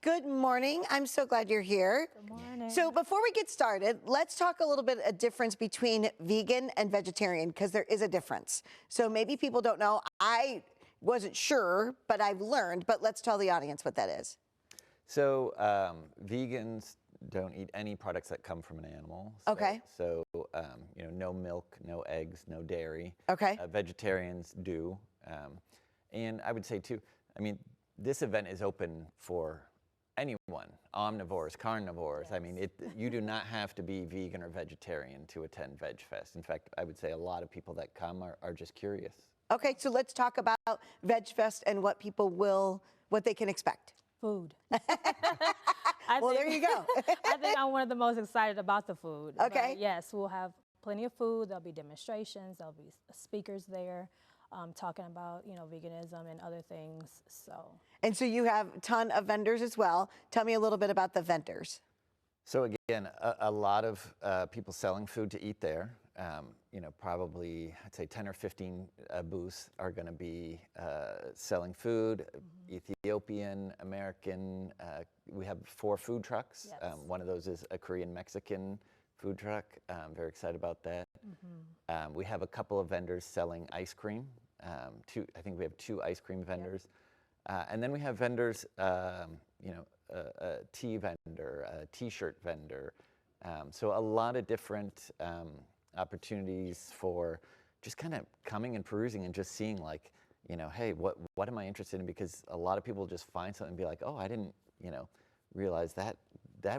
Good morning. I'm so glad you're here. Good morning. So before we get started, let's talk a little bit a difference between vegan and vegetarian, because there is a difference. So maybe people don't know. I wasn't sure, but I've learned. But let's tell the audience what that is. So vegans don't eat any products that come from an animal. Okay. So no milk, no eggs, no dairy. Okay. Vegetarians do. And I would say too, I mean, this event is open for anyone, omnivores, carnivores. Yes. I mean, you do not have to be vegan or vegetarian to attend Veg Fest. In fact, I would say a lot of people that come are just curious. Okay, so let's talk about Veg Fest and what they can expect. Food. Well, there you go. I think I'm one of the most excited about the food. Okay. But yes, we'll have plenty of food. There'll be demonstrations. There'll be speakers there talking about, veganism and other things. And so you have a ton of vendors as well. Tell me a little bit about the vendors. So again, a lot of people selling food to eat there. Probably I'd say 10 or 15 booths are going to be selling food, Ethiopian, American. We have 4 food trucks. Yes. One of those is a Korean-Mexican food truck. I'm very excited about that. We have a couple of vendors selling ice cream. I think we have 2 ice cream vendors. And then we have vendors, a tea vendor, a t-shirt vendor. So a lot of different opportunities for just kind of coming and perusing and just seeing hey, what am I interested in? Because a lot of people just find something and be like, oh, I didn't, realize that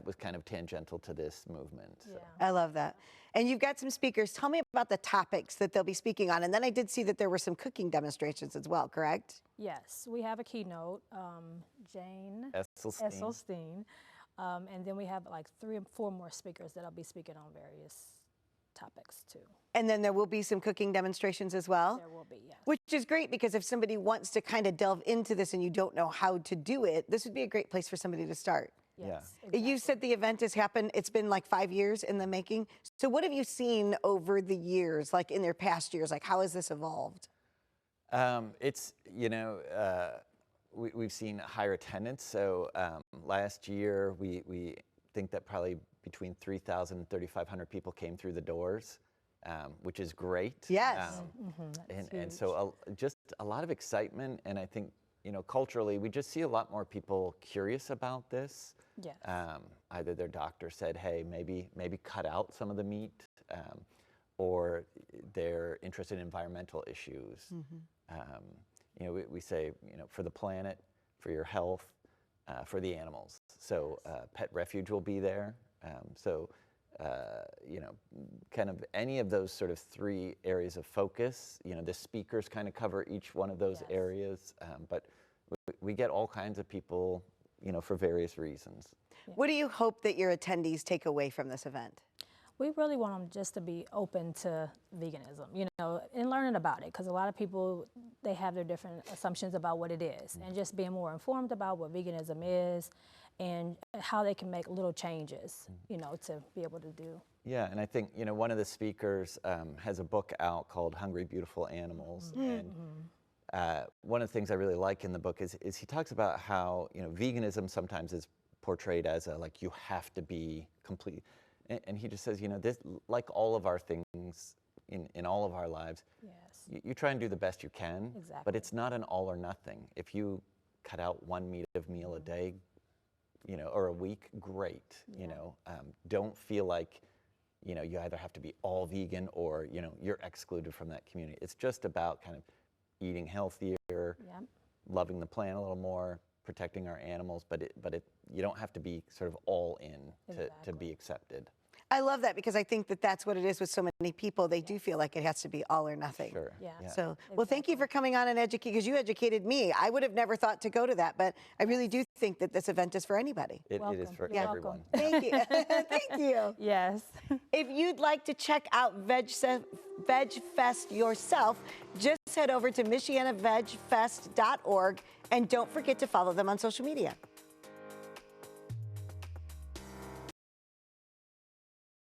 was kind of tangential to this movement. So. Yeah. I love that. And you've got some speakers. Tell me about the topics that they'll be speaking on. And then I did see that there were some cooking demonstrations as well, correct? Yes, we have a keynote, Jane Esselstein. And then we have like 3 or 4 more speakers that'll be speaking on various topics too. And then there will be some cooking demonstrations as well? There will be, yes. Which is great, because if somebody wants to kind of delve into this and you don't know how to do it, this would be a great place for somebody to start. Yes, Yeah. exactly. You said the event has happened, it's been like 5 years in the making. So what have you seen over the years, like in their past years? Like, how has this evolved? It's, we've seen higher attendance. So last year, we think that probably between 3,000 and 3,500 people came through the doors, which is great. Yes. And so just a lot of excitement. And I think, culturally, we just see a lot more people curious about this. Yes. Either their doctor said, hey, maybe cut out some of the meat, or they're interested in environmental issues. We say, for the planet, for your health, for the animals. So Pet Refuge will be there. Kind of any of those sort of 3 areas of focus, the speakers kind of cover each one of those areas, but we get all kinds of people, for various reasons. Yeah. What do you hope that your attendees take away from this event? We really want them just to be open to veganism, and learning about it, because a lot of people, they have their different assumptions about what it is, and just being more informed about what veganism is and how they can make little changes, to be able to do. Yeah, and I think, one of the speakers has a book out called Hungry, Beautiful Animals. And one of the things I really like in the book is he talks about how, veganism sometimes is portrayed as you have to be complete. And he just says, this, like all of our things in all of our lives, Yes. you try and do the best you can, Exactly. but it's not an all or nothing. If you cut out 1 meal a day, or a week, great. Don't feel like, you either have to be all vegan or, you're excluded from that community. It's just about kind of eating healthier, loving the planet a little more, protecting our animals, but you don't have to be sort of all in to be accepted. I love that, because I think that that's what it is with so many people. They do feel like it has to be all or nothing. Sure. Yeah. So, well, thank you for coming on and educating, because you educated me. I would have never thought to go to that, but I really do think that this event is for anybody. It is for You're everyone. welcome. Thank you. Thank you. Yes. If you'd like to check out Veg Fest yourself, just head over to MichianaVegFest.org, and don't forget to follow them on social media.